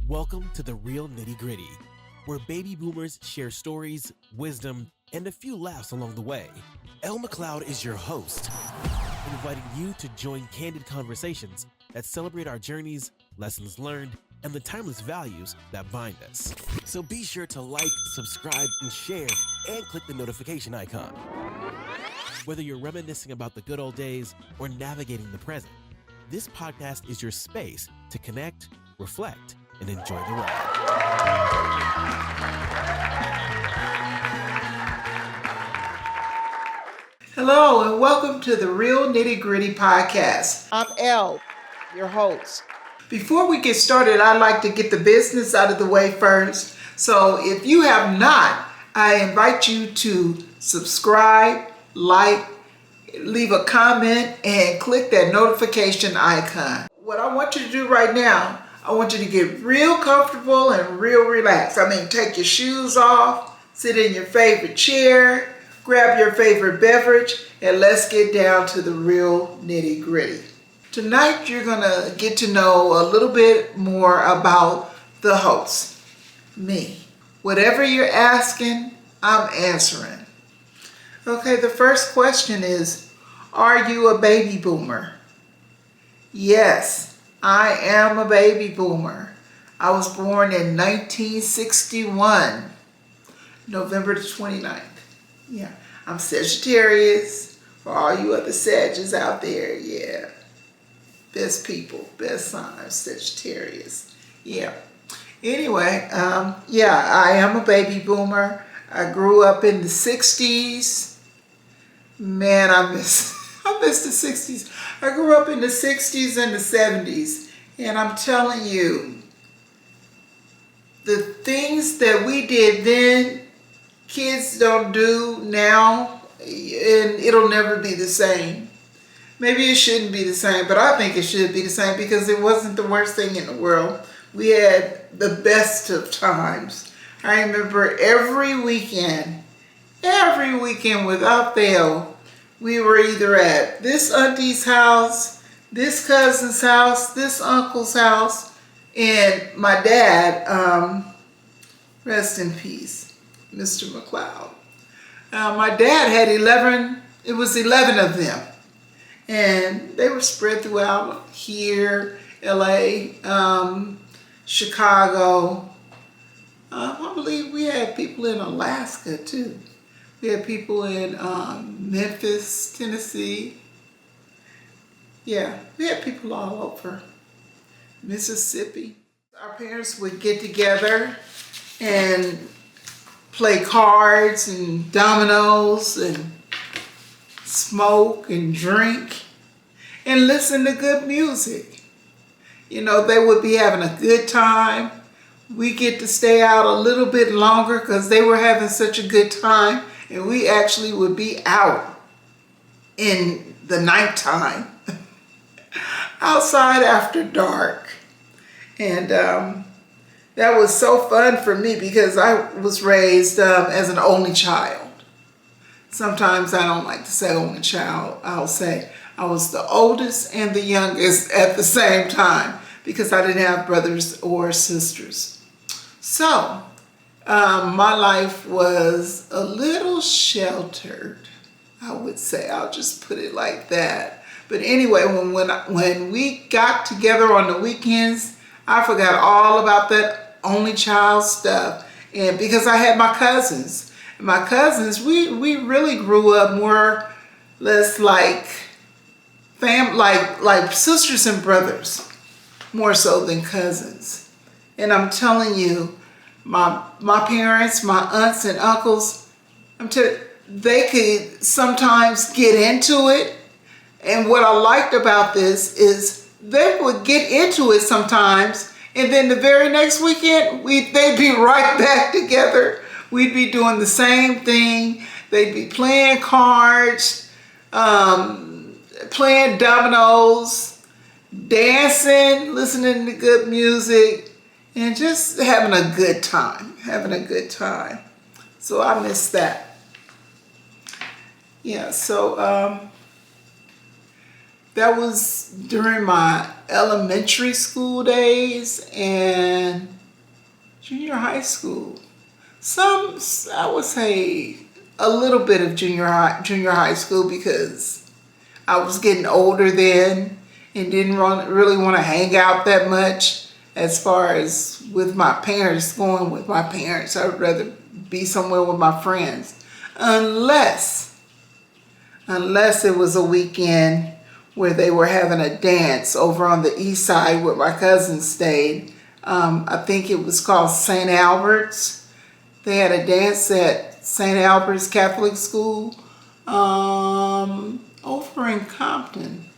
Welcome to the Real Nitty Gritty, where baby boomers share stories, wisdom, and a few laughs along the way. Elle McLeod is your host, inviting you to join candid conversations that celebrate our journeys, lessons learned, and the timeless values that bind us. So be sure to like, subscribe, and share, and click the notification icon. Whether you're reminiscing about the good old days or navigating the present, this podcast is your space to connect, reflect, and enjoy the ride. Hello and welcome to the Real Nitty Gritty Podcast. I'm Elle, your host. Before we get started, I'd like to get the business out of the way first. So if you have not, I invite you to subscribe, like, leave a comment, and click that notification icon. What I want you to do right now, I want you to get real comfortable and real relaxed. Take your shoes off, sit in your favorite chair, grab your favorite beverage, and let's get down to the real nitty gritty. Tonight, you're gonna get to know a little bit more about the host, me. Whatever you're asking, I'm answering. Okay, the first question is, are you a baby boomer? Yes. I am a baby boomer. I was born in 1961, November the 29th. Yeah, I'm Sagittarius. For all you other Sagittarius out there, yeah. Best people, best signs, Sagittarius. Yeah. Anyway, I am a baby boomer. I grew up in the 60s. Man, I miss the 60s. I grew up in the 60s and the 70s. And I'm telling you, the things that we did then, kids don't do now, and it'll never be the same. Maybe it shouldn't be the same, but I think it should be the same because it wasn't the worst thing in the world. We had the best of times. I remember every weekend without fail, we were either at this auntie's house, this cousin's house, this uncle's house, and my dad, rest in peace, Mr. McLeod. My dad had 11 of them. And they were spread throughout here, LA, Chicago. I believe we had people in Alaska too. We had people in Memphis, Tennessee. Yeah, we had people all over. Mississippi. Our parents would get together and play cards and dominoes and smoke and drink and listen to good music. You know, they would be having a good time. We get to stay out a little bit longer because they were having such a good time. And we actually would be out in the nighttime, outside after dark. And that was so fun for me because I was raised as an only child. Sometimes I don't like to say only child. I'll say I was the oldest and the youngest at the same time because I didn't have brothers or sisters. So my life was a little sheltered, I would say. I'll just put it like that. But anyway, when we got together on the weekends, I forgot all about that only child stuff. And because I had my cousins. My cousins, we really grew up more or less like like sisters and brothers, more so than cousins. And I'm telling you, my parents, my aunts and uncles, they could sometimes get into it. And what I liked about this is they would get into it sometimes, and then the very next weekend, they'd be right back together. We'd be doing the same thing. They'd be playing cards, playing dominoes, dancing, listening to good music, and just having a good time. So I miss that. Yeah, so that was during my elementary school days, and Junior high school. Some, I would say a little bit of junior high school because I was getting older then and didn't really want to hang out that much as far as with my parents, going with my parents. I would rather be somewhere with my friends. Unless it was a weekend where they were having a dance over on the east side where my cousins stayed. I think it was called St. Albert's. They had a dance at St. Albert's Catholic School over in Compton.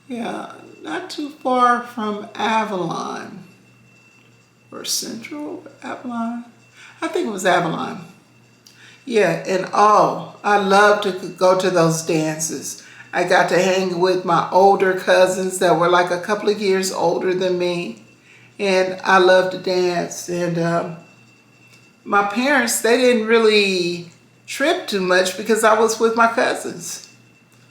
Yeah, not too far from Avalon. Or Central Avalon? I think it was Avalon. Yeah, and I loved to go to those dances. I got to hang with my older cousins that were like a couple of years older than me. And I loved to dance. And my parents, they didn't really trip too much because I was with my cousins.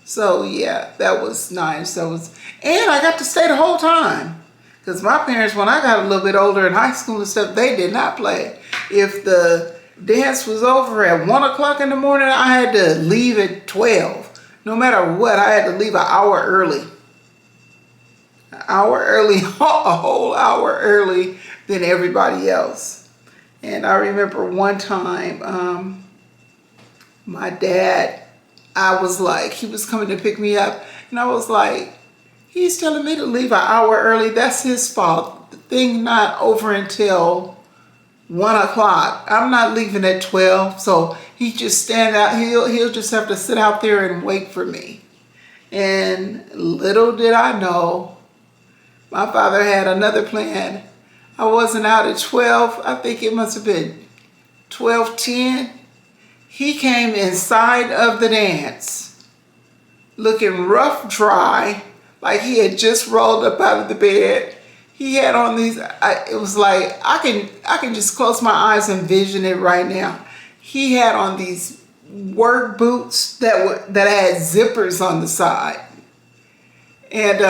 So yeah, that was nice. And I got to stay the whole time. Because my parents, when I got a little bit older in high school and stuff, they did not play. If the dance was over at 1 o'clock in the morning, I had to leave at 12. No matter what, I had to leave an hour early. An hour early, a whole hour early than everybody else. And I remember one time, my dad, I was like, he was coming to pick me up, and I was like, he's telling me to leave an hour early. That's his fault. The thing not over until 1 o'clock. I'm not leaving at 12, so he just stand out. He'll just have to sit out there and wait for me. And little did I know, my father had another plan. I wasn't out at 12. I think it must have been 12:10. He came inside of the dance, looking rough, dry, like he had just rolled up out of the bed. He had on these, it was like, I can just close my eyes and envision it right now. He had on these work boots that had zippers on the side. And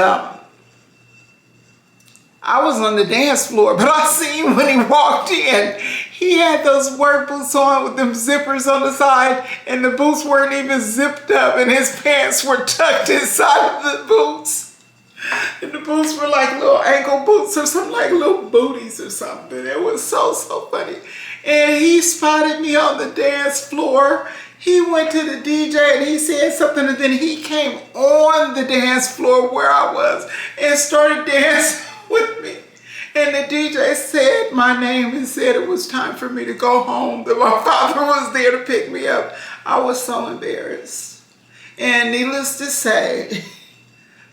I was on the dance floor, but I seen when he walked in, he had those work boots on with them zippers on the side, and the boots weren't even zipped up, and his pants were tucked inside of the boots. And the boots were like little ankle boots or something, like little booties or something. It was so funny. And he spotted me on the dance floor. He went to the DJ and he said something, and then he came on the dance floor where I was and started dancing with me. And the DJ said my name and said it was time for me to go home, that my father was there to pick me up. I was so embarrassed. And needless to say,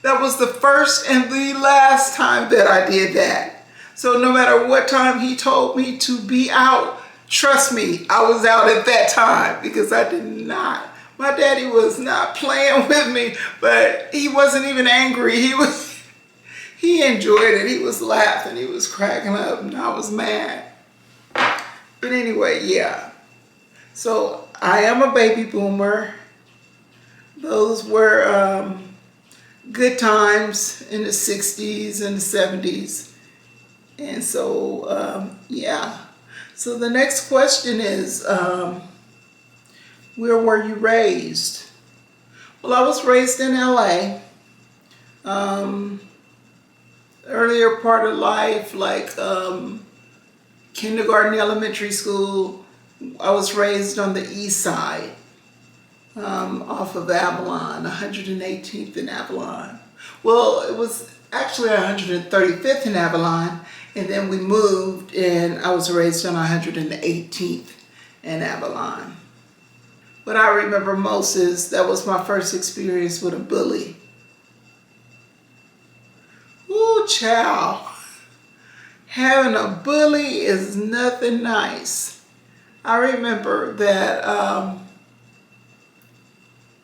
that was the first and the last time that I did that. So no matter what time he told me to be out, trust me, I was out at that time because I did not. My daddy was not playing with me, but he wasn't even angry. He enjoyed it. He was laughing. He was cracking up, and I was mad. But anyway, yeah. So I am a baby boomer. Those were good times in the 60s and the 70s. And so, yeah. So the next question is, where were you raised? Well, I was raised in LA. Earlier part of life, like kindergarten, elementary school, I was raised on the east side. Off of Avalon, 118th in Avalon. Well, it was actually 135th in Avalon, and then we moved, and I was raised on 118th in Avalon. What I remember most is that was my first experience with a bully. Ooh, child. Having a bully is nothing nice. I remember that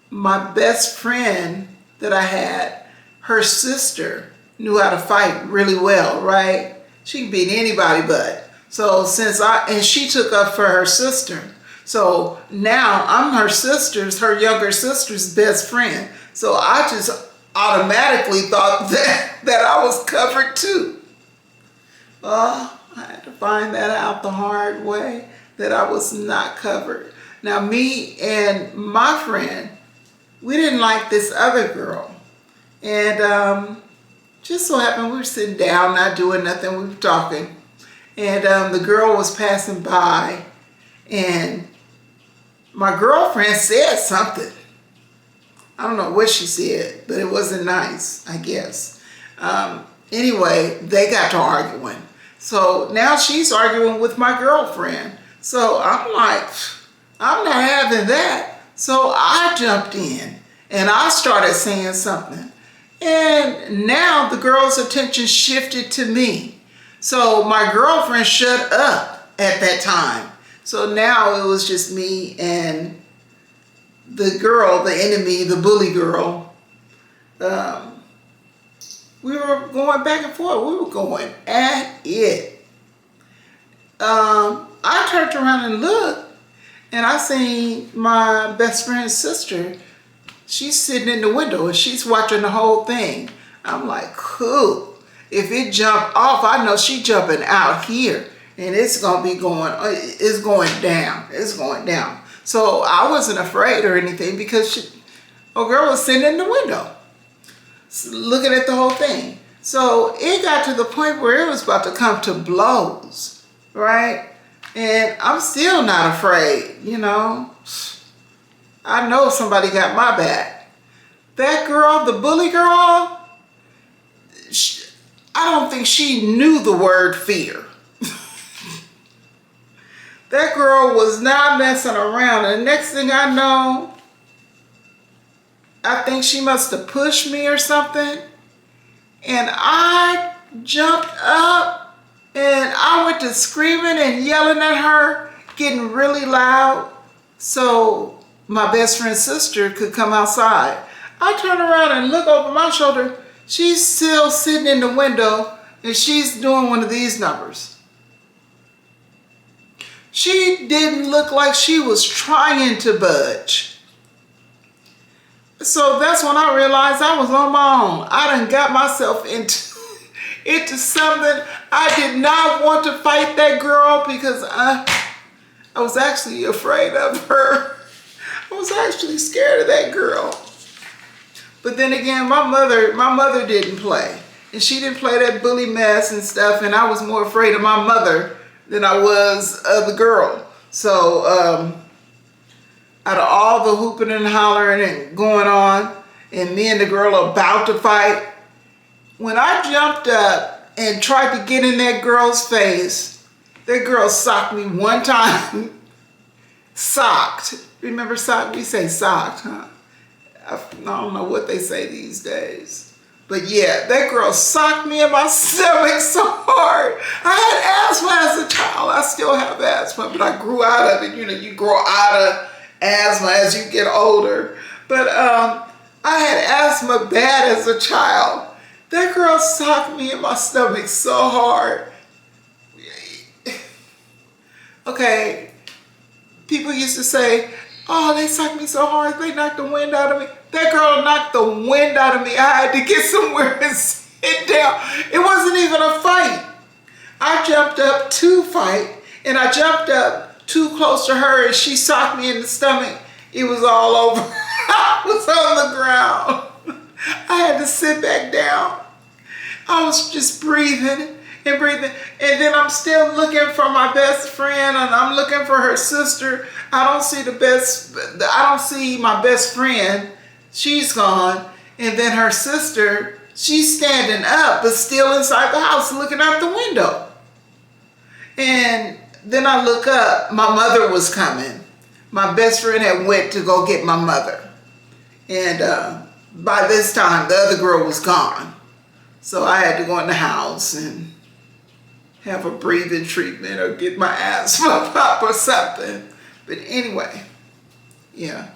my best friend that I had, her sister knew how to fight really well, right? She could beat anybody but. So and she took up for her sister. So now I'm her younger sister's best friend. So I just automatically thought that I was covered too. I I had to find that out the hard way, that I was not covered. Now, me and my friend, we didn't like this other girl. And just so happened we were sitting down, not doing nothing, we were talking. And the girl was passing by, and my girlfriend said something. I don't know what she said, but it wasn't nice, I guess. Anyway, they got to arguing. So now she's arguing with my girlfriend. So I'm like, I'm not having that. So I jumped in and I started saying something. And now the girl's attention shifted to me. So my girlfriend shut up at that time. So now it was just me and the girl, the enemy, the bully girl. We were going back and forth. We were going at it. I turned around and looked, and I seen my best friend's sister. She's sitting in the window, and she's watching the whole thing. I'm like, cool. If it jumped off, I know she jumping out here, and it's going to be it's going down. It's going down. So I wasn't afraid or anything because a girl was sitting in the window looking at the whole thing. So it got to the point where it was about to come to blows, right? And I'm still not afraid, you know. I know somebody got my back. That girl, the bully girl, I don't think she knew the word fear. That girl was not messing around. And next thing I know, I think she must have pushed me or something. And I jumped up and I went to screaming and yelling at her, getting really loud, so my best friend's sister could come outside. I turned around and look over my shoulder. She's still sitting in the window and she's doing one of these numbers. She didn't look like she was trying to budge. So that's when I realized I was on my own. I done got myself into something. I did not want to fight that girl because I was actually afraid of her. I was actually scared of that girl. But then again, my mother didn't play. And she didn't play that bully mess and stuff. And I was more afraid of my mother than I was of the girl. So, out of all the hooping and hollering and going on, and me and the girl are about to fight, when I jumped up and tried to get in that girl's face, that girl socked me one time. Socked. Remember socked? We say socked, huh? I don't know what they say these days. But yeah, that girl socked me in my stomach so hard. I had asthma as a child. I still have asthma, but I grew out of it. You know, you grow out of asthma as you get older. But I had asthma bad as a child. That girl socked me in my stomach so hard. Okay, people used to say, oh, they socked me so hard, they knocked the wind out of me. That girl knocked the wind out of me. I had to get somewhere and sit down. It wasn't even a fight. I jumped up to fight, and I jumped up too close to her, and she socked me in the stomach. It was all over. I was on the ground. I had to sit back down. I was just breathing and breathing. And then I'm still looking for my best friend, and I'm looking for her sister. I don't see my best friend. She's gone. And then her sister, she's standing up, but still inside the house looking out the window. And then I look up, my mother was coming. My best friend had went to go get my mother. And by this time, the other girl was gone. So I had to go in the house and have a breathing treatment or get my asthma pop or something. But anyway, yeah,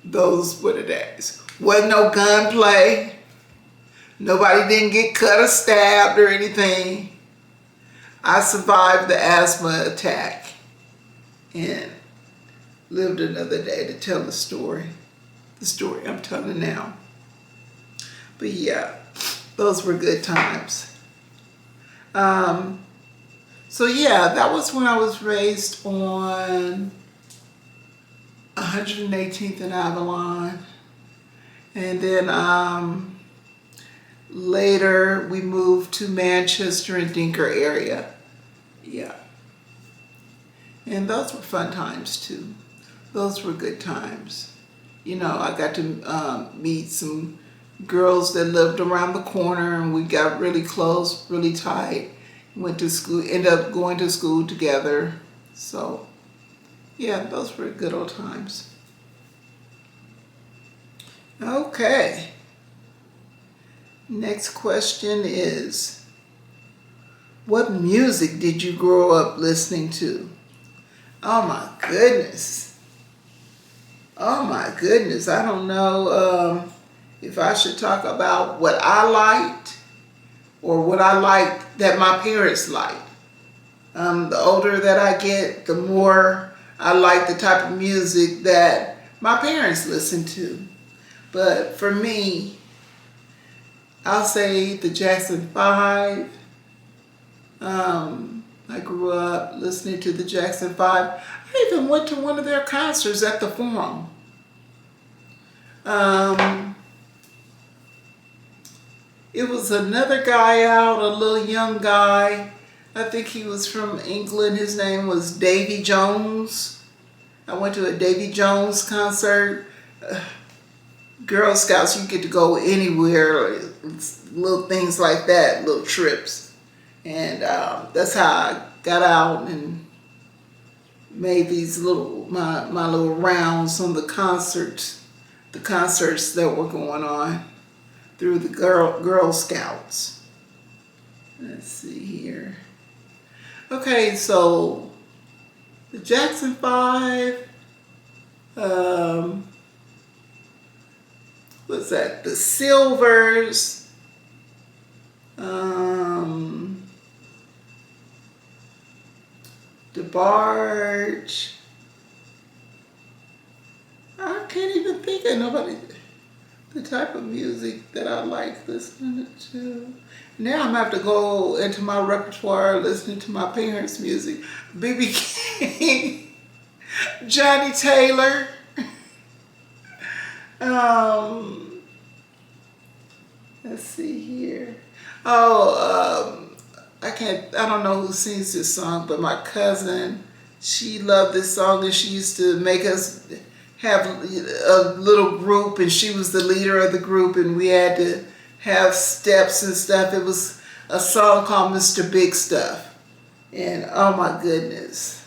those were the days. Wasn't no gunplay. Nobody didn't get cut or stabbed or anything. I survived the asthma attack and lived another day to tell the story I'm telling now. But yeah, those were good times. So yeah, that was when I was raised on 118th and Avalon. And then later we moved to Manchester and Dinker area. Yeah. And those were fun times too. Those were good times. You know, I got to meet some girls that lived around the corner, and we got really close, really tight. Went to school, ended up going to school together. So, yeah, those were good old times. Okay. Next question is, what music did you grow up listening to? Oh my goodness. Oh my goodness. I don't know if I should talk about what I liked or what I liked that my parents liked. The older that I get, the more I like the type of music that my parents listened to. But for me, I'll say the Jackson 5. I grew up listening to the Jackson 5. I even went to one of their concerts at the Forum. It was another guy out, a little young guy. I think he was from England. His name was Davy Jones. I went to a Davy Jones concert. Girl Scouts, you get to go anywhere, little things like that, little trips. And that's how I got out and made these my little rounds on the concerts that were going on through the Girl Scouts. Let's see here. Okay, so the Jackson 5, what's that? The Silvers, DeBarge. I can't even think of nobody. The type of music that I like listening to. Now I'm gonna have to go into my repertoire listening to my parents' music. B.B. King, Johnny Taylor. Let's see here. I don't know who sings this song, but my cousin, she loved this song, and she used to make us have a little group, and she was the leader of the group, and we had to have steps and stuff. It was a song called Mr. Big Stuff. And oh my goodness.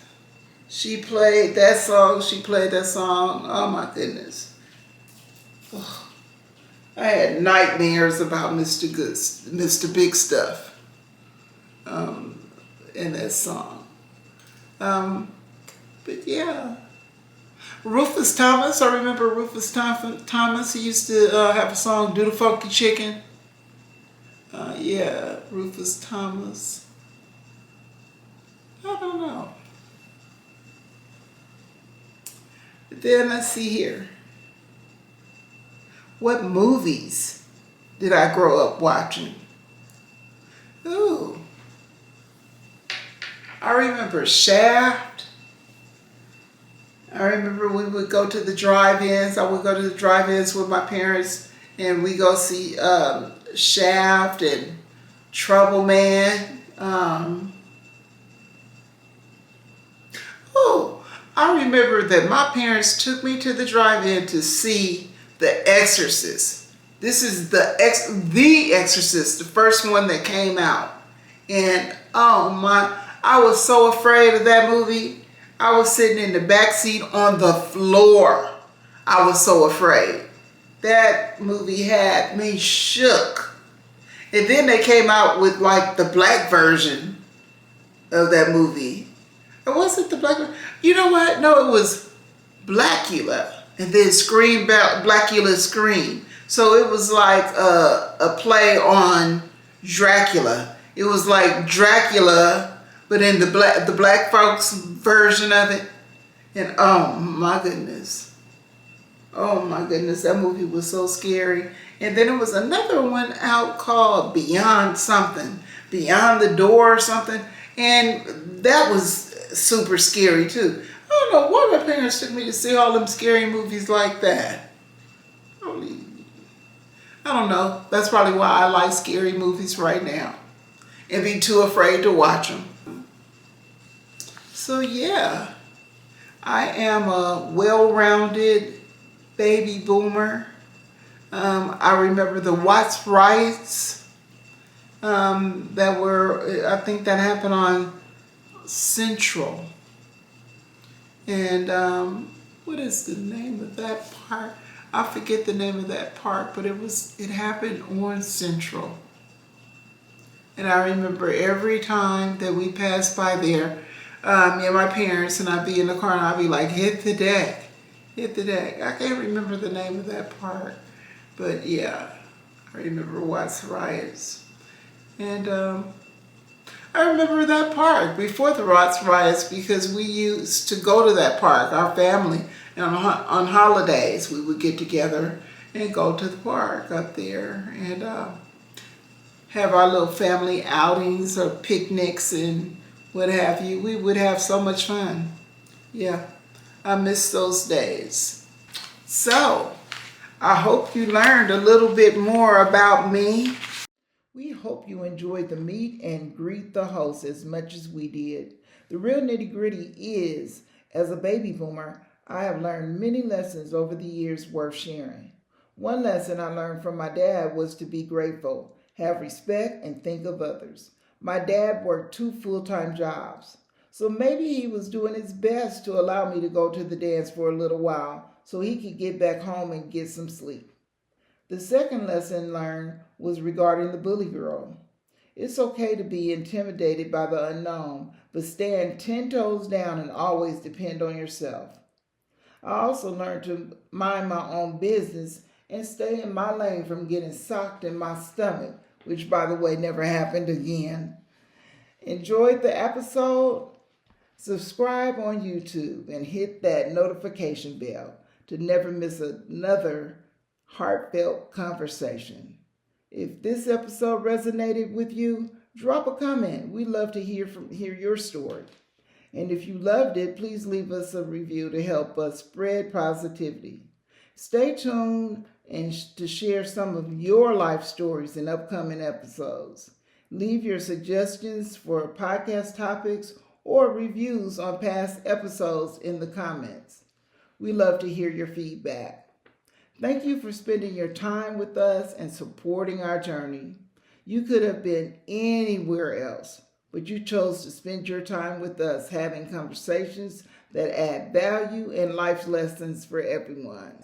She played that song. Oh my goodness. Oh, I had nightmares about Mr. Big Stuff in that song. But yeah. Rufus Thomas, I remember Rufus Thomas. He used to have a song, Do the Funky Chicken. Yeah, Rufus Thomas. I don't know. But then let's see here. What movies did I grow up watching? Ooh. I remember Shaft. I remember we would go to the drive-ins. I would go to the drive-ins with my parents, and we go see Shaft and Trouble Man. I remember that my parents took me to the drive-in to see The Exorcist. This is The Exorcist, the first one that came out. And oh my, I was so afraid of that movie. I was sitting in the back seat on the floor. I was so afraid. That movie had me shook. And then they came out with like the black version of that movie. Or was it the black version? You know what? No, it was Blackula. And then Blackula Scream. So it was like a play on Dracula. It was like Dracula, but in the black folks version of it. And oh my goodness, that movie was so scary. And then there was another one out called Beyond the Door or something. And that was super scary too. I don't know why my parents took me to see all them scary movies like that. I don't know. That's probably why I like scary movies right now and be too afraid to watch them. So yeah, I am a well-rounded baby boomer. I remember the Watts riots that were, I think that happened on Central. And what is the name of that park? I forget the name of that park, but it happened on Central. And I remember every time that we passed by there, me and my parents, and I'd be in the car and I'd be like, hit the deck. I can't remember the name of that park. But yeah, I remember Watts riots. And I remember that park before the Watts riots because we used to go to that park, our family. And on holidays, we would get together and go to the park up there and have our little family outings or picnics and what have you. We would have so much fun. Yeah, I miss those days. So, I hope you learned a little bit more about me. We hope you enjoyed the meet and greet the host as much as we did. The Real Nitty Gritty is, as a baby boomer, I have learned many lessons over the years worth sharing. One lesson I learned from my dad was to be grateful, have respect, and think of others. My dad worked 2 full-time jobs, so maybe he was doing his best to allow me to go to the dance for a little while so he could get back home and get some sleep. The second lesson learned was regarding the bully girl. It's okay to be intimidated by the unknown, but stand 10 toes down and always depend on yourself. I also learned to mind my own business and stay in my lane from getting socked in my stomach, which, by the way, never happened again. Enjoyed the episode? Subscribe on YouTube and hit that notification bell to never miss another heartfelt conversation. If this episode resonated with you, drop a comment. We love to hear your story. And if you loved it, please leave us a review to help us spread positivity. Stay tuned and to share some of your life stories in upcoming episodes. Leave your suggestions for podcast topics or reviews on past episodes in the comments. We love to hear your feedback. Thank you for spending your time with us and supporting our journey. You could have been anywhere else, but you chose to spend your time with us having conversations that add value and life lessons for everyone.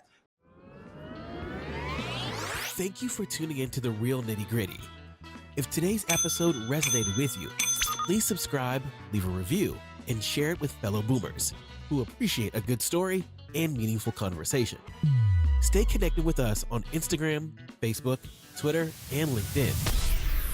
Thank you for tuning in to The Real Nitty Gritty. If today's episode resonated with you, please subscribe, leave a review, and share it with fellow boomers who appreciate a good story and meaningful conversation. Stay connected with us on Instagram, Facebook, Twitter, and LinkedIn.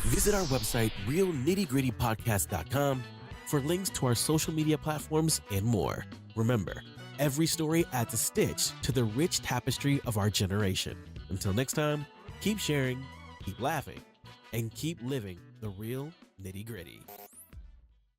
Visit our website, realnittygrittypodcast.com, for links to our social media platforms and more. Remember, every story adds a stitch to the rich tapestry of our generation. Until next time, keep sharing, keep laughing, and keep living the real nitty gritty.